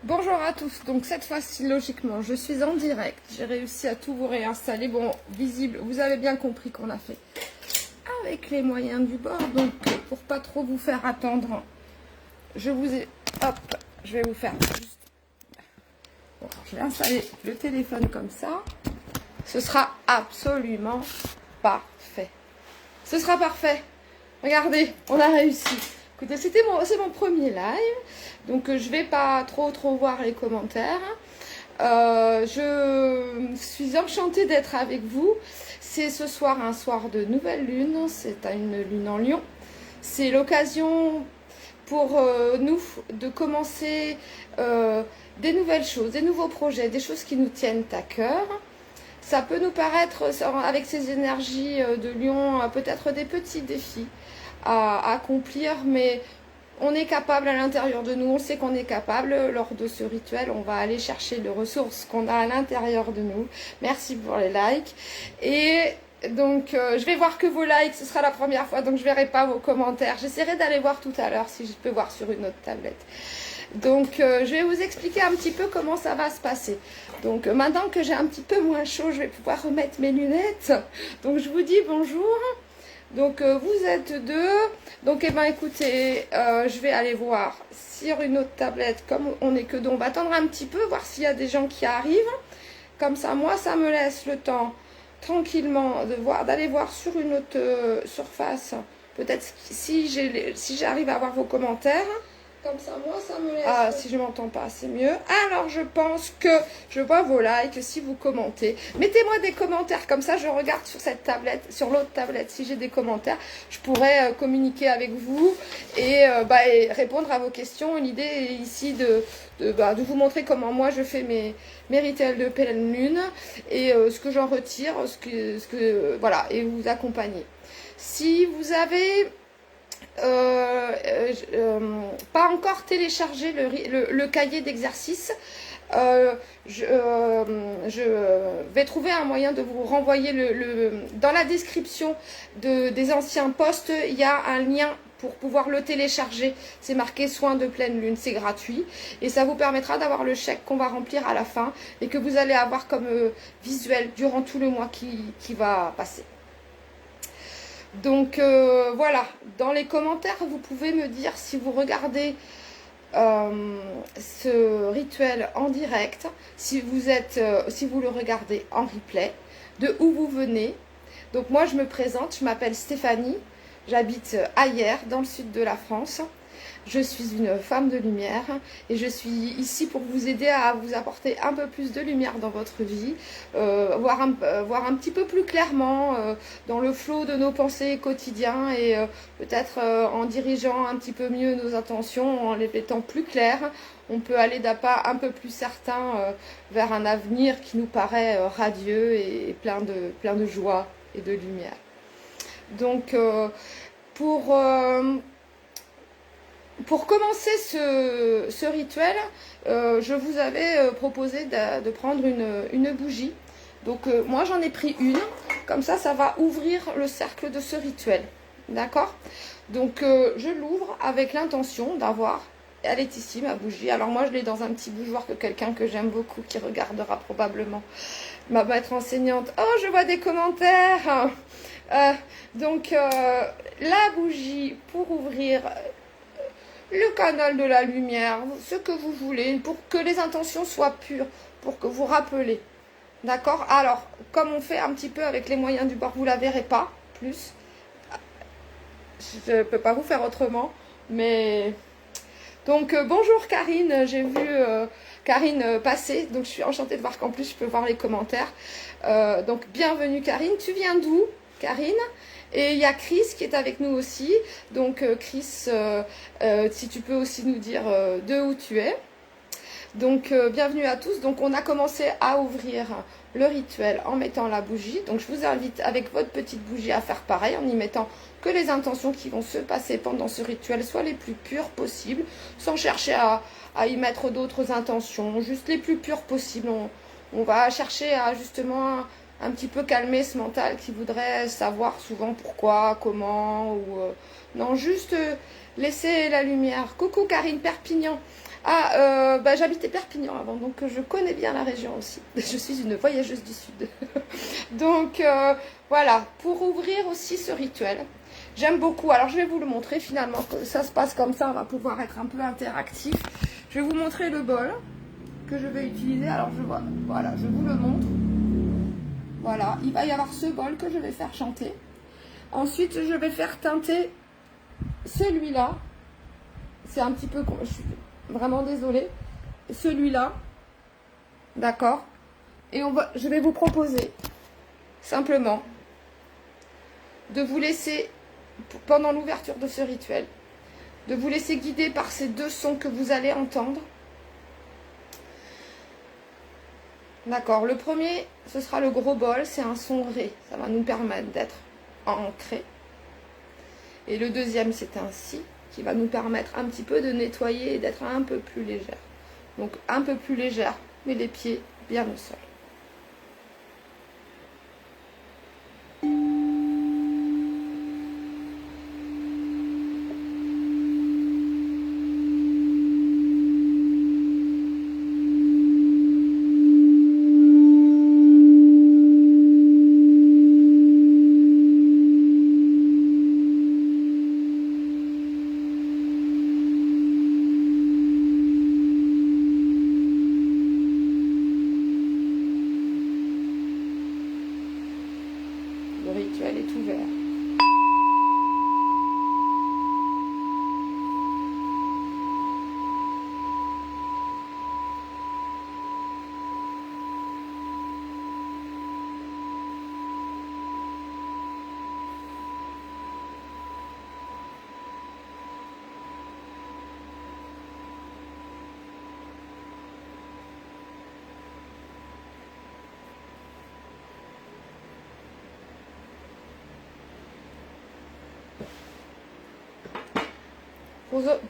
Bonjour à tous, donc cette fois-ci logiquement je suis en direct, j'ai réussi à tout vous réinstaller, bon visible, vous avez bien compris qu'on a fait avec les moyens du bord, donc pour pas trop vous faire attendre, je vais vous faire juste, bon, je vais installer le téléphone comme ça, ce sera absolument parfait, ce sera parfait, regardez, on a réussi. Écoutez, c'est mon premier live, donc je vais pas trop voir les commentaires. Je suis enchantée d'être avec vous. C'est ce soir un soir de nouvelle lune, c'est une lune en Lion. C'est l'occasion pour nous de commencer des nouvelles choses, des nouveaux projets, des choses qui nous tiennent à cœur. Ça peut nous paraître, avec ces énergies de Lion, peut-être des petits défis à accomplir, mais on est capable à l'intérieur de nous, on sait qu'on est capable. Lors de ce rituel, on va aller chercher les ressources qu'on a à l'intérieur de nous. Merci pour les likes. Et donc, je vais voir que vos likes, ce sera la première fois, donc je ne verrai pas vos commentaires. J'essaierai d'aller voir tout à l'heure si je peux voir sur une autre tablette. Donc, je vais vous expliquer un petit peu comment ça va se passer. Donc, maintenant que j'ai un petit peu moins chaud, je vais pouvoir remettre mes lunettes. Donc, je vous dis bonjour. Donc vous êtes deux, donc eh ben écoutez, je vais aller voir sur une autre tablette, comme on n'est que deux, on va attendre un petit peu, voir s'il y a des gens qui arrivent, comme ça moi ça me laisse le temps tranquillement d'aller voir sur une autre surface, peut-être si j'arrive à avoir vos commentaires. Comme ça, moi, ça me laisse... Ah, si je m'entends pas, c'est mieux. Alors, je pense que je vois vos likes si vous commentez. Mettez-moi des commentaires, comme ça, je regarde sur cette tablette, sur l'autre tablette, si j'ai des commentaires. Je pourrais communiquer avec vous et répondre à vos questions. L'idée est ici de vous montrer comment moi, je fais mes rituels de pleine lune et ce que j'en retire, voilà, et vous accompagner. Si vous avez... pas encore téléchargé le cahier d'exercice, je vais trouver un moyen de vous renvoyer dans la description des anciens posts, il y a un lien pour pouvoir le télécharger. C'est marqué soins de pleine lune, c'est gratuit et ça vous permettra d'avoir le chèque qu'on va remplir à la fin et que vous allez avoir comme visuel durant tout le mois qui va passer. Donc voilà, dans les commentaires, vous pouvez me dire si vous regardez ce rituel en direct, si vous le regardez en replay, de où vous venez. Donc moi, je me présente, je m'appelle Stéphanie, j'habite à Hyères, dans le sud de la France. Je suis une femme de lumière et je suis ici pour vous aider à vous apporter un peu plus de lumière dans votre vie, voir un petit peu plus clairement dans le flot de nos pensées quotidiens et peut-être en dirigeant un petit peu mieux nos intentions, en les mettant plus claires, on peut aller d'un pas un peu plus certain vers un avenir qui nous paraît radieux et plein de joie et de lumière. Donc pour commencer ce rituel, je vous avais proposé de prendre une bougie. Donc moi j'en ai pris une, comme ça va ouvrir le cercle de ce rituel. D'accord? Donc je l'ouvre avec l'intention d'avoir, elle est ici ma bougie. Alors moi je l'ai dans un petit bougeoir que quelqu'un que j'aime beaucoup qui regardera probablement, ma maître enseignante. Oh, je vois des commentaires. Donc la bougie pour ouvrir le canal de la lumière, ce que vous voulez, pour que les intentions soient pures, pour que vous rappelez. D'accord? Alors, comme on fait un petit peu avec les moyens du bord, vous la verrez pas plus. Je ne peux pas vous faire autrement, mais... Donc, bonjour Karine, j'ai vu Karine passer, donc je suis enchantée de voir qu'en plus je peux voir les commentaires. Donc, bienvenue Karine, tu viens d'où Karine? Et il y a Chris qui est avec nous aussi. Donc Chris, si tu peux aussi nous dire de où tu es. Donc bienvenue à tous. Donc on a commencé à ouvrir le rituel en mettant la bougie. Donc je vous invite avec votre petite bougie à faire pareil en y mettant que les intentions qui vont se passer pendant ce rituel soient les plus pures possibles, sans chercher à y mettre d'autres intentions, juste les plus pures possibles. On va chercher à justement un petit peu calmer ce mental qui voudrait savoir souvent pourquoi, comment, ou non, juste laisser la lumière. Coucou Karine Perpignan. Ah, bah, j'habitais Perpignan avant, donc je connais bien la région aussi. Je suis une voyageuse du Sud. Donc voilà, pour ouvrir aussi ce rituel, j'aime beaucoup. Alors je vais vous le montrer finalement, que ça se passe comme ça, on va pouvoir être un peu interactif. Je vais vous montrer le bol que je vais utiliser. Alors je vois, voilà, je vous le montre. Voilà, il va y avoir ce bol que je vais faire chanter. Ensuite, je vais faire teinter celui-là. C'est un petit peu, je suis vraiment désolée. Celui-là, d'accord. Et je vais vous proposer simplement de vous laisser, pendant l'ouverture de ce rituel, de vous laisser guider par ces deux sons que vous allez entendre. D'accord, le premier, ce sera le gros bol, c'est un son ré. Ça va nous permettre d'être ancré. Et le deuxième, c'est un si, qui va nous permettre un petit peu de nettoyer et d'être un peu plus légère. Donc un peu plus légère, mais les pieds bien au sol. Le rituel est ouvert.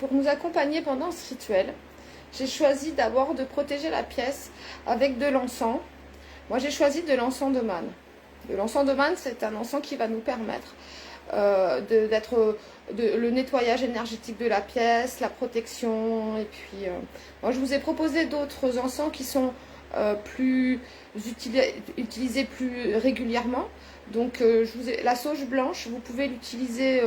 Pour nous accompagner pendant ce rituel, j'ai choisi d'abord de protéger la pièce avec de l'encens. Moi, j'ai choisi de l'encens de manne. De l'encens de manne, c'est un encens qui va nous permettre le nettoyage énergétique de la pièce, la protection. Et puis, moi, je vous ai proposé d'autres encens qui sont utilisés plus régulièrement. Donc, la sauge blanche, vous pouvez l'utiliser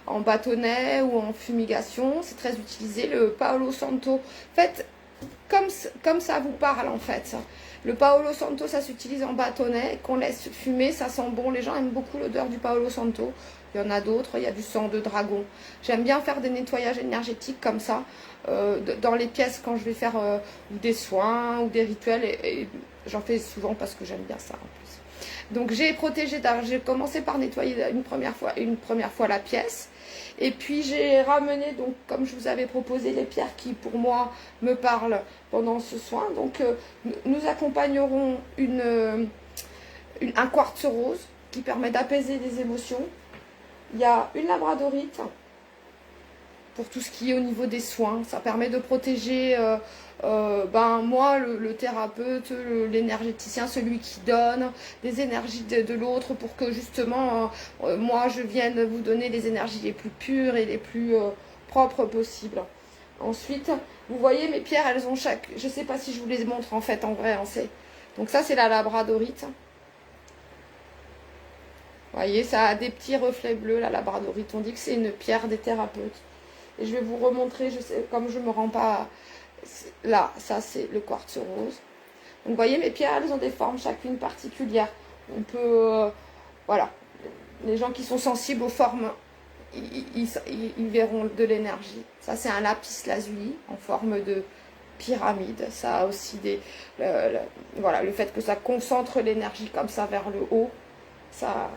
en bâtonnet ou en fumigation. C'est très utilisé. Le Palo Santo, faites comme ça vous parle en fait. Le Palo Santo, ça s'utilise en bâtonnet, qu'on laisse fumer, ça sent bon. Les gens aiment beaucoup l'odeur du Palo Santo. Il y en a d'autres, il y a du sang de dragon. J'aime bien faire des nettoyages énergétiques comme ça, dans les pièces quand je vais faire des soins ou des rituels. Et j'en fais souvent parce que j'aime bien ça en plus. Donc j'ai commencé par nettoyer une première fois la pièce. Et puis j'ai ramené, donc comme je vous avais proposé, les pierres qui pour moi me parlent pendant ce soin. Donc nous accompagnerons un quartz rose qui permet d'apaiser les émotions. Il y a une labradorite pour tout ce qui est au niveau des soins. Ça permet de protéger moi, le thérapeute, l'énergéticien, celui qui donne des énergies de l'autre pour que justement, moi, je vienne vous donner les énergies les plus pures et les plus propres possibles. Ensuite, vous voyez, mes pierres, elles ont chaque... Je ne sais pas si je vous les montre en fait, en vrai. Donc ça, c'est la labradorite. Vous voyez, ça a des petits reflets bleus, la labradorite. On dit que c'est une pierre des thérapeutes. Et je vais vous remontrer, comme je ne me rends pas... Là, ça c'est le quartz rose. Donc vous voyez, mes pierres, elles ont des formes chacune particulières. On peut... voilà. Les gens qui sont sensibles aux formes, ils verront de l'énergie. Ça, c'est un lapis lazuli en forme de pyramide. Ça a aussi voilà, le fait que ça concentre l'énergie comme ça vers le haut. Ça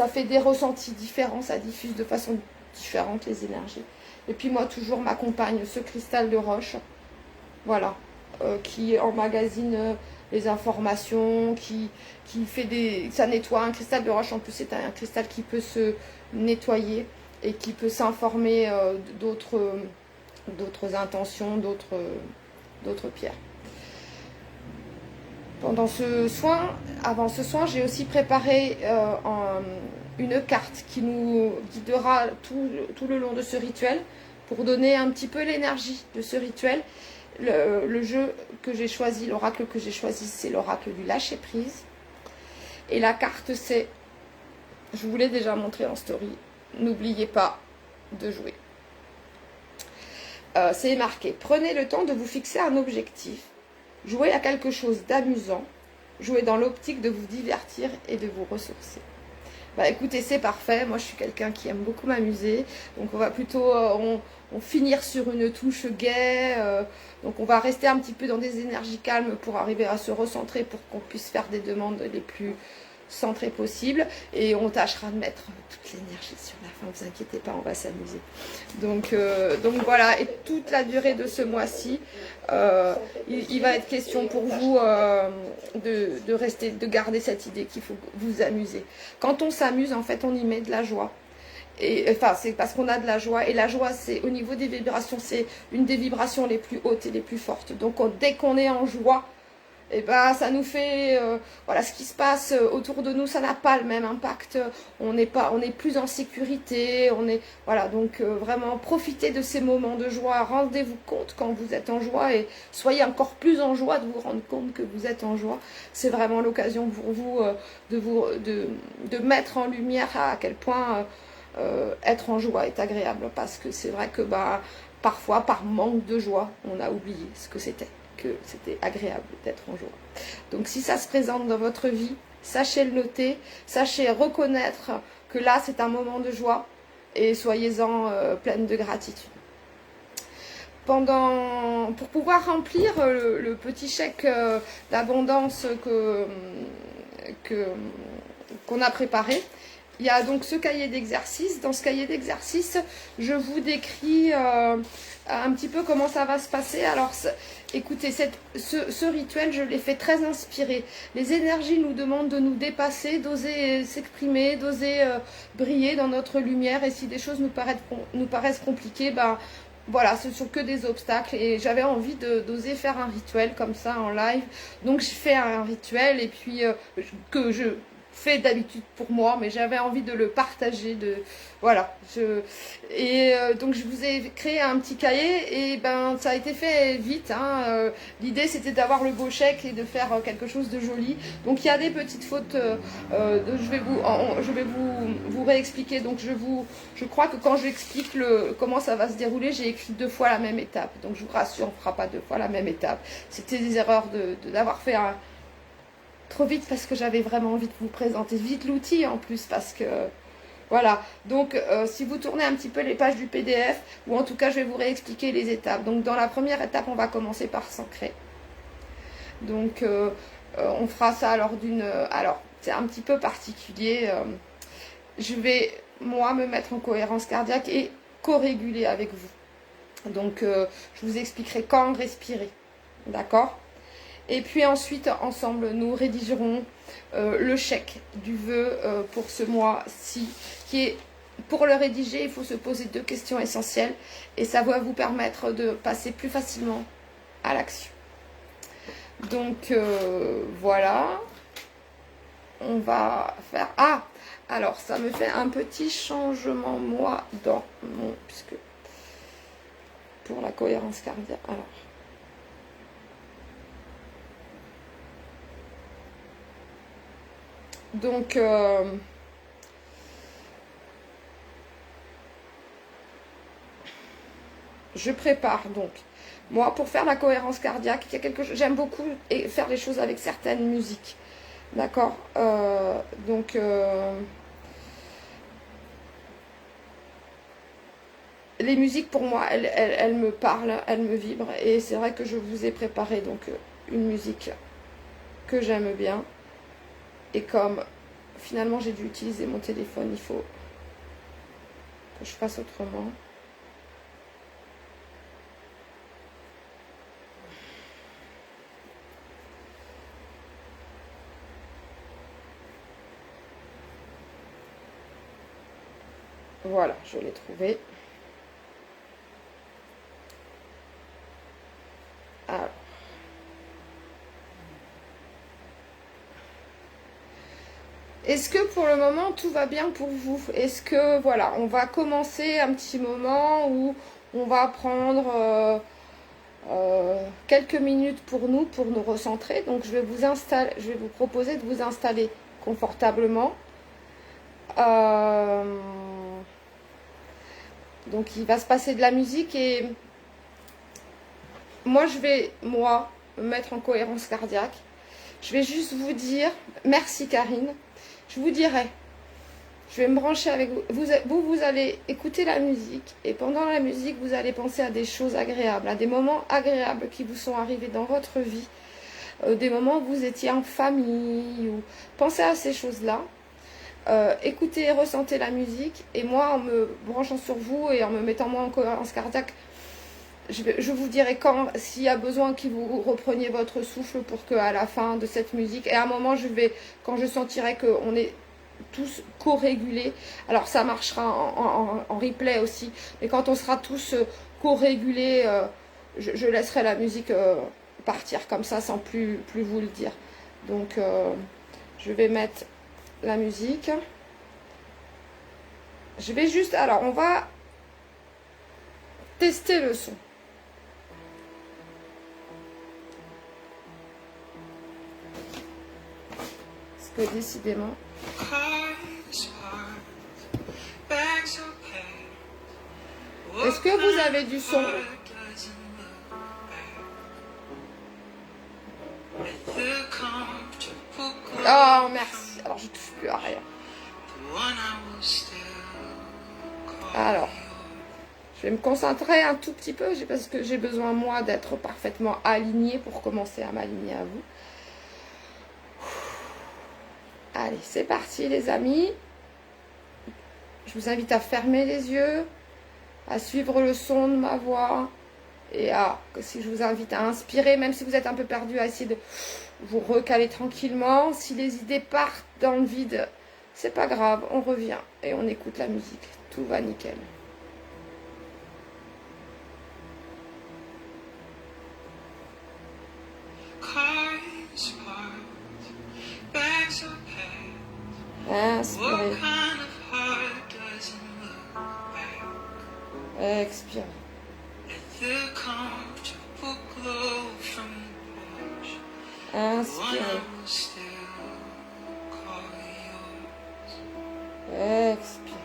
fait des ressentis différents, ça diffuse de façon différente les énergies. Et puis moi, toujours m'accompagne ce cristal de roche, voilà, qui emmagasine les informations, qui fait ça nettoie. Un cristal de roche, en plus, c'est un cristal qui peut se nettoyer et qui peut s'informer d'autres intentions, d'autres pierres. Avant ce soin, j'ai aussi préparé une carte qui nous guidera tout le long de ce rituel pour donner un petit peu l'énergie de ce rituel. Le jeu que j'ai choisi, l'oracle que j'ai choisi, c'est l'oracle du lâcher prise. Et la carte, c'est, je vous l'ai déjà montré en story, n'oubliez pas de jouer. C'est marqué, prenez le temps de vous fixer un objectif, jouez à quelque chose d'amusant, jouez dans l'optique de vous divertir et de vous ressourcer. Bah écoutez, c'est parfait, moi je suis quelqu'un qui aime beaucoup m'amuser, donc on va plutôt finir sur une touche gaie, donc on va rester un petit peu dans des énergies calmes pour arriver à se recentrer, pour qu'on puisse faire des demandes les plus centrées possibles, et on tâchera de mettre toute l'énergie sur la fin, ne vous inquiétez pas, on va s'amuser. Donc voilà, et toute la durée de ce mois-ci, il va être question pour vous de garder cette idée qu'il faut vous amuser. Quand on s'amuse, en fait, on y met de la joie. Et enfin, c'est parce qu'on a de la joie. Et la joie, c'est au niveau des vibrations, c'est une des vibrations les plus hautes et les plus fortes. Donc, dès qu'on est en joie, et ben, ça nous fait, voilà, ce qui se passe autour de nous, ça n'a pas le même impact. On est plus en sécurité. Voilà, donc vraiment profitez de ces moments de joie. Rendez-vous compte quand vous êtes en joie et soyez encore plus en joie de vous rendre compte que vous êtes en joie. C'est vraiment l'occasion pour vous de mettre en lumière à quel point être en joie est agréable, parce que c'est vrai que parfois, par manque de joie, on a oublié ce que c'était agréable d'être en joie. Donc si ça se présente dans votre vie, sachez le noter, sachez reconnaître que là c'est un moment de joie et soyez-en pleine de gratitude. Pour pouvoir remplir le petit chèque d'abondance qu'on a préparé, il y a donc ce cahier d'exercice. Dans ce cahier d'exercice, je vous décris un petit peu comment ça va se passer. Alors, écoutez, ce rituel, je l'ai fait très inspiré. Les énergies nous demandent de nous dépasser, d'oser s'exprimer, d'oser briller dans notre lumière. Et si des choses nous paraissent compliquées, voilà, ce ne sont que des obstacles. Et j'avais envie d'oser faire un rituel comme ça en live. Donc, j'ai fait un rituel et puis que je fais d'habitude pour moi, mais j'avais envie de le partager. Voilà. Donc, je vous ai créé un petit cahier et ça a été fait vite. Hein. L'idée, c'était d'avoir le beau chèque et de faire quelque chose de joli. Donc, il y a des petites fautes. Je vais vous réexpliquer. Donc, je crois que quand j'explique comment ça va se dérouler, j'ai écrit 2 fois la même étape. Donc, je vous rassure, on ne fera pas 2 fois la même étape. C'était des erreurs d'avoir fait trop vite, parce que j'avais vraiment envie de vous présenter vite l'outil en plus, parce que voilà. Donc si vous tournez un petit peu les pages du PDF, ou en tout cas je vais vous réexpliquer les étapes. Donc dans la première étape, on va commencer par s'ancrer. Donc on fera ça alors c'est un petit peu particulier. Je vais moi me mettre en cohérence cardiaque et co-réguler avec vous. Donc je vous expliquerai quand respirer. D'accord ? Et puis ensuite, ensemble, nous rédigerons le chèque du vœu pour ce mois-ci, qui est, pour le rédiger, il faut se poser 2 questions essentielles, et ça va vous permettre de passer plus facilement à l'action. Donc, voilà. On va faire... Ah, alors, ça me fait un petit changement, moi, puisque pour la cohérence cardiaque, alors... Donc, je prépare donc. Moi, pour faire la cohérence cardiaque, il y a quelque chose. J'aime beaucoup faire les choses avec certaines musiques. D'accord. Donc, les musiques, pour moi, elles me parlent, elles me vibrent. Et c'est vrai que je vous ai préparé donc une musique que j'aime bien. Et comme finalement j'ai dû utiliser mon téléphone, il faut que je fasse autrement. Voilà, je l'ai trouvé. Alors. Est-ce que pour le moment tout va bien pour vous? Est-ce que voilà, on va commencer un petit moment où On va prendre quelques minutes pour nous recentrer. Donc je vais vous proposer de vous installer confortablement. Donc il va se passer de la musique et moi je vais me mettre en cohérence cardiaque. Je vais juste vous dire, merci Karine, je vous dirai, je vais me brancher avec vous. Vous allez écouter la musique et pendant la musique, vous allez penser à des choses agréables, à des moments agréables qui vous sont arrivés dans votre vie, des moments où vous étiez en famille, ou pensez à ces choses-là. Écoutez et ressentez la musique et moi en me branchant sur vous et en me mettant moi en cohérence cardiaque, je vous dirai quand, s'il y a besoin que vous repreniez votre souffle pour qu'à la fin de cette musique, et à un moment quand je sentirai qu'on est tous co-régulés, alors ça marchera en replay aussi, mais quand on sera tous co-régulés, je laisserai la musique partir comme ça sans plus vous le dire. Donc je vais mettre la musique. Je vais juste, alors on va tester le son. Parce que décidément. Est-ce que vous avez du son? Oh merci. Alors je touche plus à rien. Alors, je vais me concentrer un tout petit peu parce que j'ai besoin moi d'être parfaitement alignée pour commencer à m'aligner à vous. Allez, c'est parti les amis. Je vous invite à fermer les yeux, à suivre le son de ma voix et si je vous invite à inspirer, même si vous êtes un peu perdu, à essayer de vous recaler tranquillement. Si les idées partent dans le vide, c'est pas grave, on revient et on écoute la musique. Tout va nickel. Inspirez. Expirez. Inspirez. Expirez.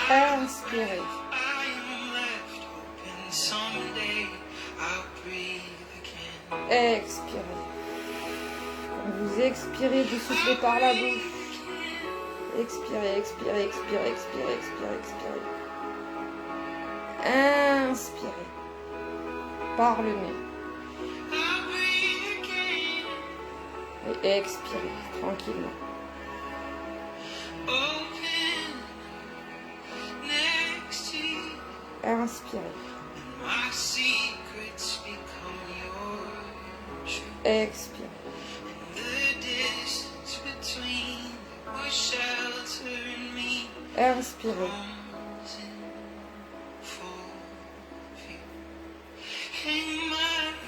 Inspirez. Expirez. Quand vous expirez, vous soufflez par la bouche. Expirez, expirez, expirez, expirez, expirez, expirez. Inspirez. Par le nez. Et expirez tranquillement. Inspirez. Expirez. Inspirez.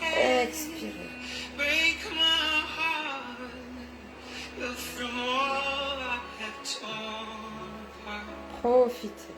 Expirez. Profitez.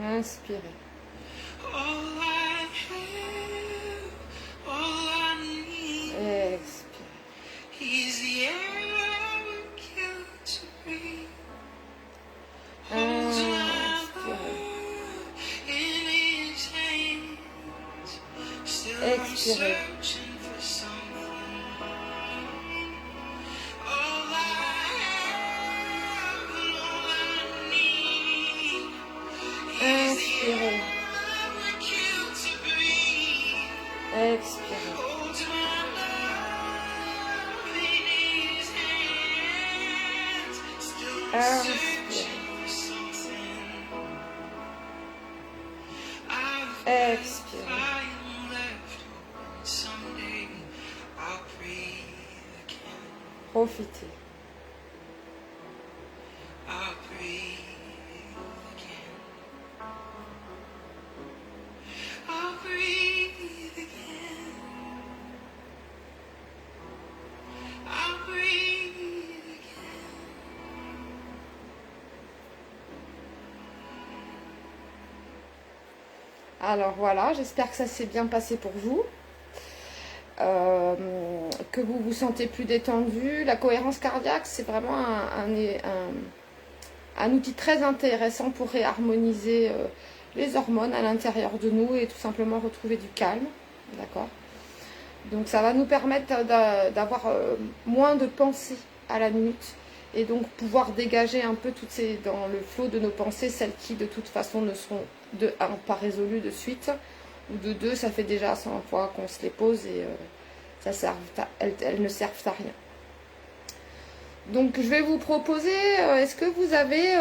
Inspirez. Expirez. Expirez. Inspirez. Expirez. Expirez. Profitez. Alors voilà, j'espère que ça s'est bien passé pour vous, que vous vous sentez plus détendu. La cohérence cardiaque, c'est vraiment un outil très intéressant pour réharmoniser les hormones à l'intérieur de nous et tout simplement retrouver du calme, d'accord? Donc ça va nous permettre d'avoir moins de pensées à la minute et donc pouvoir dégager un peu toutes ces, dans le flot de nos pensées, celles qui de toute façon ne seront de 1 pas résolues de suite, ou de 2, ça fait déjà 100 fois qu'on se les pose et elles ne servent à rien. Donc je vais vous proposer, est-ce que vous avez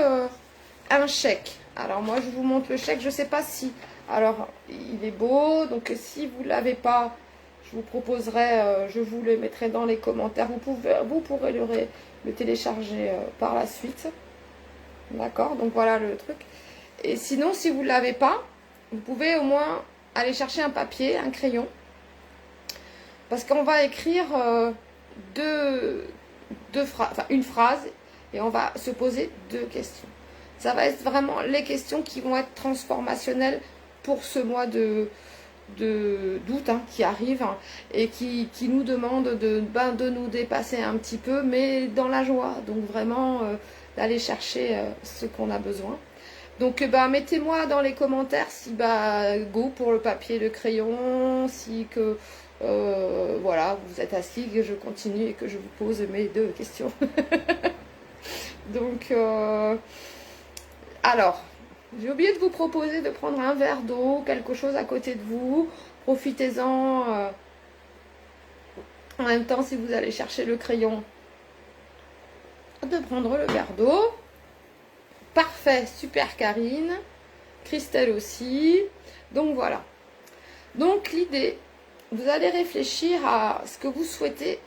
un chèque? Alors moi je vous montre le chèque, je ne sais pas si, alors il est beau, donc si vous ne l'avez pas, je vous proposerai, je vous le mettrai dans les commentaires, vous pourrez le télécharger par la suite, d'accord? Donc voilà le truc. Et sinon si vous ne l'avez pas, vous pouvez au moins aller chercher un papier, un crayon, parce qu'on va écrire une phrase et on va se poser 2 questions. Ça va être vraiment les questions qui vont être transformationnelles pour ce mois d'août qui arrive, hein, et qui nous demande de nous dépasser un petit peu, mais dans la joie. Donc vraiment d'aller chercher ce qu'on a besoin. Donc mettez-moi dans les commentaires si go pour le papier, le crayon, si que voilà, vous êtes assis, que je continue et que je vous pose mes 2 questions. Donc alors, j'ai oublié de vous proposer de prendre un verre d'eau, quelque chose à côté de vous. Profitez-en en même temps, si vous allez chercher le crayon, de prendre le verre d'eau. Parfait, super Karine, Christelle aussi. Donc voilà. Donc l'idée, vous allez réfléchir à ce que vous souhaitez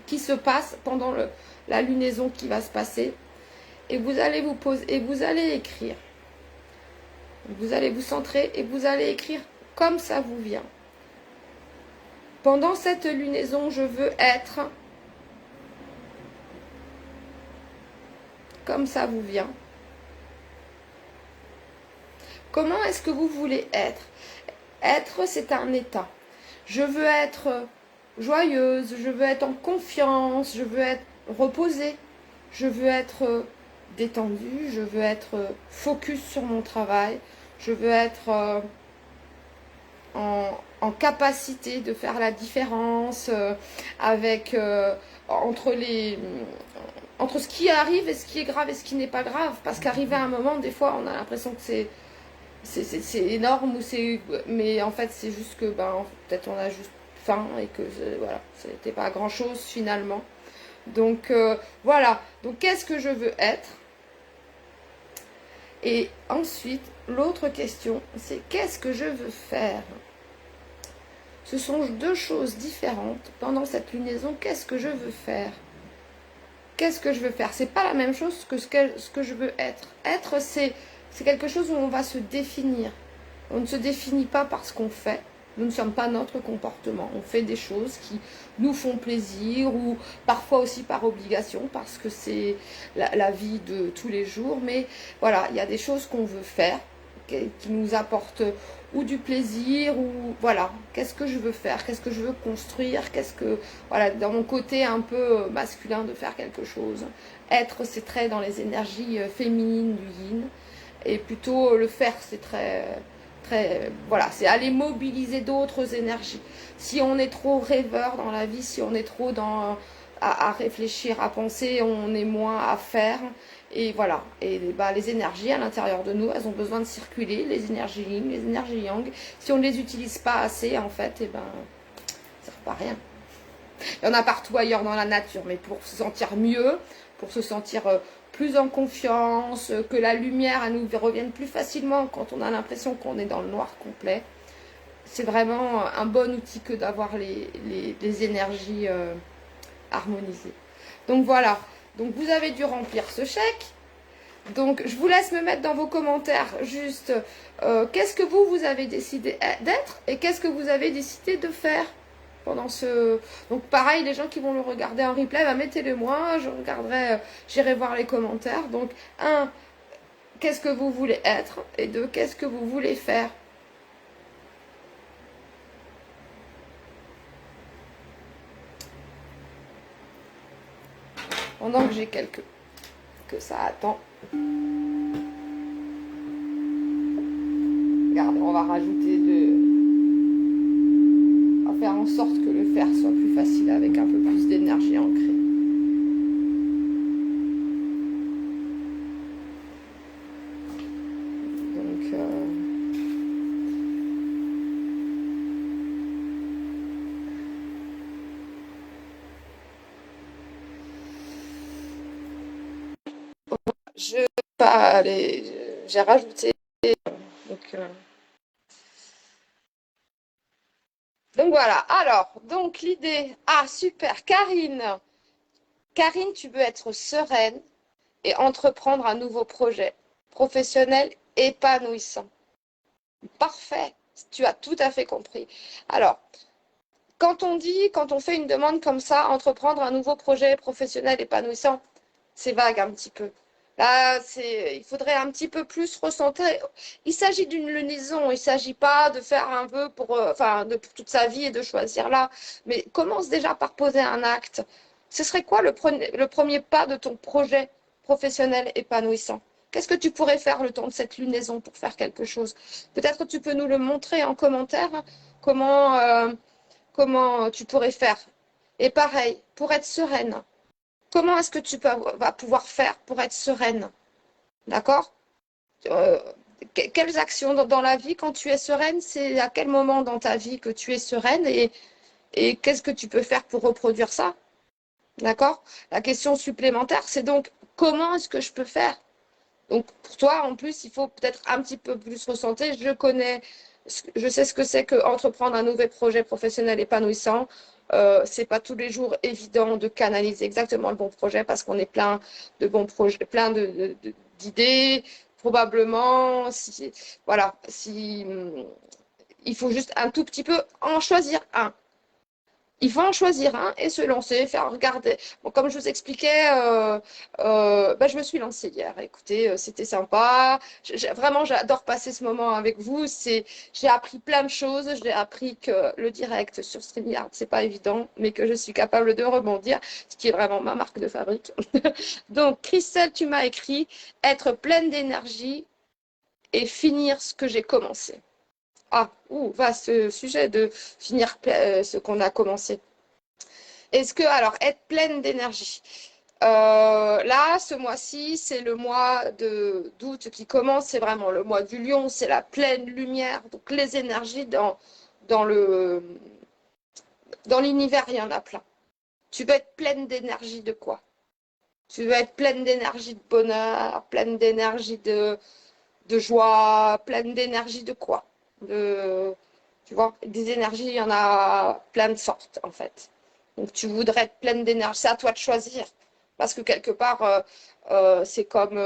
qui se passe pendant la lunaison qui va se passer. Et vous allez vous poser et vous allez écrire. Vous allez vous centrer et vous allez écrire comme ça vous vient. Pendant cette lunaison, je veux être comme ça vous vient. Comment est-ce que vous voulez être? Être, c'est un état. Je veux être joyeuse, je veux être en confiance, je veux être reposée, je veux être détendue, je veux être focus sur mon travail, je veux être en capacité de faire la différence entre ce qui arrive et ce qui est grave et ce qui n'est pas grave. Parce qu'arrivé à un moment, des fois, on a l'impression que c'est énorme, mais en fait, c'est juste que peut-être on a juste faim et que voilà, c'était pas grand-chose finalement. Donc voilà, donc qu'est-ce que je veux être? Et ensuite, l'autre question, c'est qu'est-ce que je veux faire? Ce sont 2 choses différentes. Pendant cette lunaison, qu'est-ce que je veux faire? Qu'est-ce que je veux faire? C'est pas la même chose que ce que je veux être. Être, c'est quelque chose où on va se définir. On ne se définit pas par ce qu'on fait. Nous ne sommes pas notre comportement. On fait des choses qui nous font plaisir ou parfois aussi par obligation parce que c'est la vie de tous les jours. Mais voilà, il y a des choses qu'on veut faire qui nous apporte ou du plaisir, ou voilà, qu'est-ce que je veux faire, qu'est-ce que je veux construire, qu'est-ce que, voilà, dans mon côté un peu masculin de faire quelque chose. Être, c'est très dans les énergies féminines du yin, et plutôt le faire, c'est très, voilà, c'est aller mobiliser d'autres énergies. Si on est trop rêveur dans la vie, si on est trop dans à réfléchir, à penser, on est moins à faire. Et voilà, et bah, les énergies à l'intérieur de nous, elles ont besoin de circuler, les énergies yin, les énergies yang. Si on ne les utilise pas assez, en fait, et ben, ça ne sert pas à rien. Il y en a partout ailleurs dans la nature, mais pour se sentir mieux, pour se sentir plus en confiance, que la lumière elle nous revienne plus facilement quand on a l'impression qu'on est dans le noir complet, c'est vraiment un bon outil que d'avoir les énergies harmonisées. Donc voilà, donc vous avez dû remplir ce chèque. Donc je vous laisse me mettre dans vos commentaires juste qu'est-ce que vous avez décidé d'être et qu'est-ce que vous avez décidé de faire pendant ce... Donc pareil, les gens qui vont le regarder en replay, bah, mettez-le moi, je regarderai, j'irai voir les commentaires. Donc un, qu'est-ce que vous voulez être, et deux, qu'est-ce que vous voulez faire. Pendant que j'ai que ça attend. Regardez, on va rajouter on va faire en sorte que le fer soit plus facile avec un peu plus d'énergie ancrée. Donc, j'ai rajouté. Donc voilà, alors, donc l'idée, super, Karine, tu veux être sereine et entreprendre un nouveau projet professionnel épanouissant. Parfait, tu as tout à fait compris. Alors, quand on fait une demande comme ça, entreprendre un nouveau projet professionnel épanouissant, c'est vague un petit peu. Là, il faudrait un petit peu plus ressentir. Il s'agit d'une lunaison, il ne s'agit pas de faire un vœu pour toute sa vie et de choisir là. Mais commence déjà par poser un acte. Ce serait quoi le premier pas de ton projet professionnel épanouissant? Qu'est-ce que tu pourrais faire le temps de cette lunaison pour faire quelque chose? Peut-être que tu peux nous le montrer en commentaire, comment tu pourrais faire. Et pareil, pour être sereine. Comment est-ce que tu vas pouvoir faire pour être sereine? D'accord? euh, Quelles actions dans la vie, quand tu es sereine, c'est à quel moment dans ta vie que tu es sereine et qu'est-ce que tu peux faire pour reproduire ça? D'accord? La question supplémentaire, c'est donc comment est-ce que je peux faire? Donc pour toi, en plus, il faut peut-être un petit peu plus ressentir. Je sais ce que c'est que entreprendre un nouvel projet professionnel épanouissant. C'est pas tous les jours évident de canaliser exactement le bon projet parce qu'on est plein de bons projets, plein d'idées. Probablement, voilà, il faut juste un tout petit peu en choisir un. Il faut en choisir un et se lancer, faire regarder. Bon, comme je vous expliquais, je me suis lancée hier. Écoutez, c'était sympa. Vraiment, j'adore passer ce moment avec vous. J'ai appris plein de choses. J'ai appris que le direct sur StreamYard, c'est pas évident, mais que je suis capable de rebondir, ce qui est vraiment ma marque de fabrique. Donc, Christelle, tu m'as écrit être pleine d'énergie et finir ce que j'ai commencé. Vaste sujet de finir ce qu'on a commencé. Est-ce que, alors, être pleine d'énergie. Là, ce mois-ci, c'est le mois d'août qui commence, c'est vraiment le mois du lion, c'est la pleine lumière. Donc, les énergies dans l'univers, il y en a plein. Tu veux être pleine d'énergie de quoi? Tu veux être pleine d'énergie de bonheur, pleine d'énergie de joie, pleine d'énergie de quoi? Tu vois, des énergies, il y en a plein de sortes, en fait. Donc, tu voudrais être pleine d'énergie. C'est à toi de choisir. Parce que quelque part, c'est comme...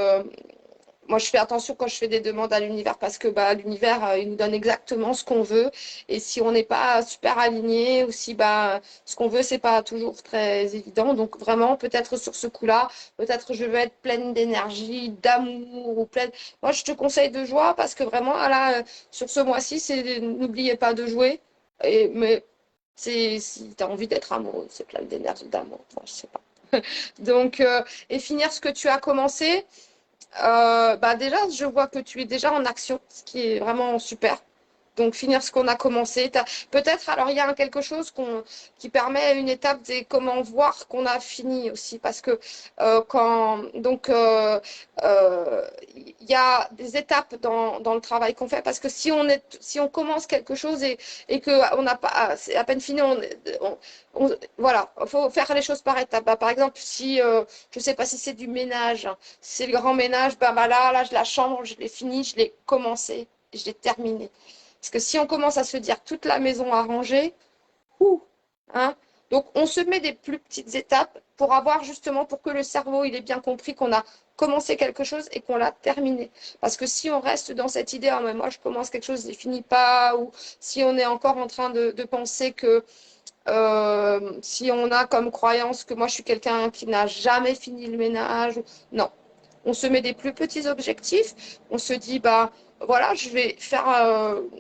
moi, je fais attention quand je fais des demandes à l'univers parce que bah, l'univers, il nous donne exactement ce qu'on veut. Et si on n'est pas super aligné ou si bah, ce qu'on veut, c'est pas toujours très évident. Donc vraiment, peut-être sur ce coup-là, peut-être je veux être pleine d'énergie, d'amour ou pleine. Moi, je te conseille de joie parce que vraiment, là, sur ce mois-ci, c'est n'oubliez pas de jouer. Mais c'est si tu as envie d'être amoureux, c'est plein d'énergie, d'amour. Enfin, je sais pas. Donc, et finir ce que tu as commencé. Bah déjà, je vois que tu es déjà en action, ce qui est vraiment super. Donc, finir ce qu'on a commencé. Peut-être, alors, il y a quelque chose qui permet une étape des comment voir qu'on a fini aussi. Parce que il y a des étapes dans le travail qu'on fait. Parce que si on commence quelque chose et qu'on n'a pas, c'est à peine fini, voilà, il faut faire les choses par étapes. Bah, par exemple, si, je ne sais pas si c'est du ménage, hein, si c'est le grand ménage, bah là, la chambre, je l'ai fini, je l'ai commencé, je l'ai terminé. Parce que si on commence à se dire toute la maison à ranger, ouh, hein, donc on se met des plus petites étapes pour avoir justement, pour que le cerveau, il ait bien compris qu'on a commencé quelque chose et qu'on l'a terminé. Parce que si on reste dans cette idée, ah, mais moi je commence quelque chose, je ne finis pas, ou si on est encore en train de penser que si on a comme croyance que moi je suis quelqu'un qui n'a jamais fini le ménage, non. On se met des plus petits objectifs. On se dit, bah voilà, je vais faire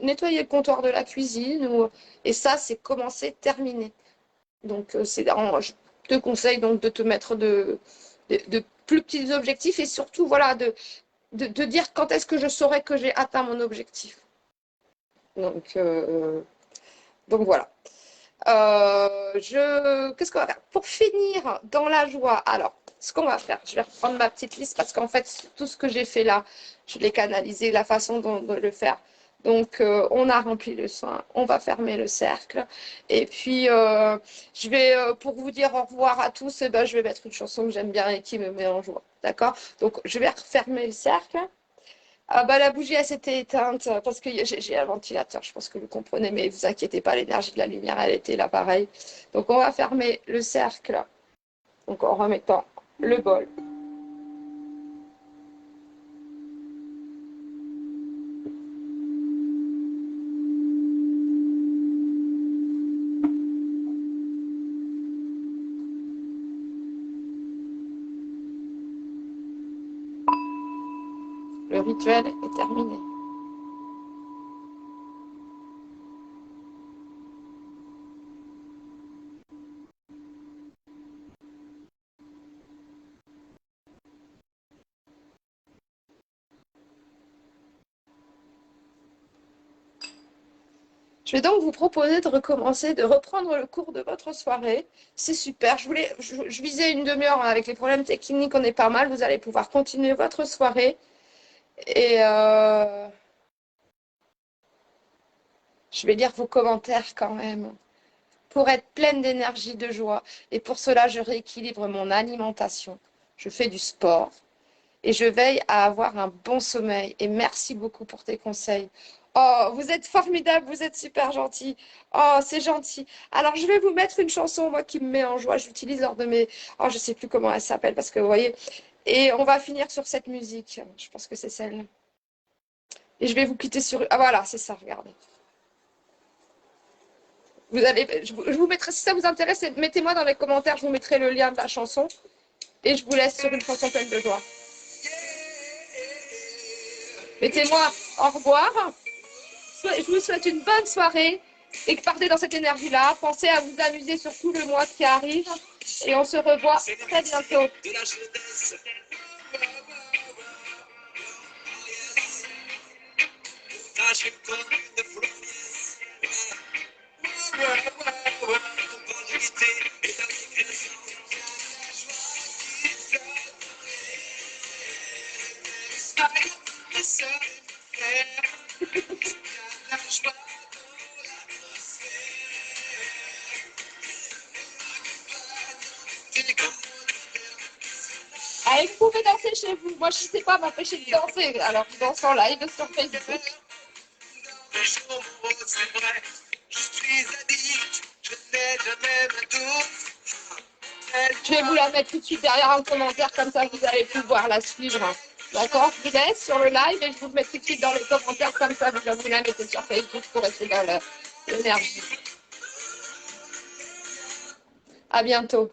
nettoyer le comptoir de la cuisine. Et ça, c'est commencer, terminer. Donc, je te conseille donc de te mettre de plus petits objectifs et surtout, voilà, de dire quand est-ce que je saurai que j'ai atteint mon objectif. Donc, donc voilà. Qu'est-ce qu'on va faire? Pour finir dans la joie, alors, ce qu'on va faire, je vais reprendre ma petite liste parce qu'en fait, tout ce que j'ai fait là, je l'ai canalisé, la façon de le faire. Donc, on a rempli le soin, on va fermer le cercle. Et puis, je vais, pour vous dire au revoir à tous, eh ben, je vais mettre une chanson que j'aime bien et qui me met en joie. D'accord? Donc, je vais refermer le cercle. Ah bah la bougie elle s'était éteinte parce que j'ai un ventilateur, je pense que vous comprenez, mais vous inquiétez pas, l'énergie de la lumière elle était là pareil. Donc on va fermer le cercle, donc en remettant le bol. Le rituel est terminé. Je vais donc vous proposer de recommencer, de reprendre le cours de votre soirée. C'est super. Je visais une demi-heure hein, avec les problèmes techniques, on est pas mal. Vous allez pouvoir continuer votre soirée. Et je vais lire vos commentaires quand même. Pour être pleine d'énergie, de joie. Et pour cela, je rééquilibre mon alimentation. Je fais du sport et je veille à avoir un bon sommeil. Et merci beaucoup pour tes conseils. Oh, vous êtes formidable, vous êtes super gentil. Oh, c'est gentil. Alors, je vais vous mettre une chanson, moi, qui me met en joie. J'utilise lors de mes... Oh, je sais plus comment elle s'appelle parce que vous voyez. Et on va finir sur cette musique. Je pense que c'est celle. Et je vais vous quitter sur... Ah, voilà, c'est ça, regardez. Je vous mettrai, si ça vous intéresse, mettez-moi dans les commentaires, je vous mettrai le lien de la chanson. Et je vous laisse sur une chanson pleine de joie. Mettez-moi au revoir. Je vous souhaite une bonne soirée et que partez dans cette énergie-là. Pensez à vous amuser sur tout le mois qui arrive. Et on se revoit très bientôt. Allez, vous pouvez danser chez vous. Moi, je ne sais pas m'empêcher de danser. Alors, je danse en live sur Facebook. Je vais vous la mettre tout de suite derrière un commentaire, comme ça vous allez pouvoir la suivre. D'accord? Je vous laisse sur le live et je vous mets tout de suite dans les commentaires comme ça, vous la mettez sur Facebook pour rester dans l'énergie. À bientôt.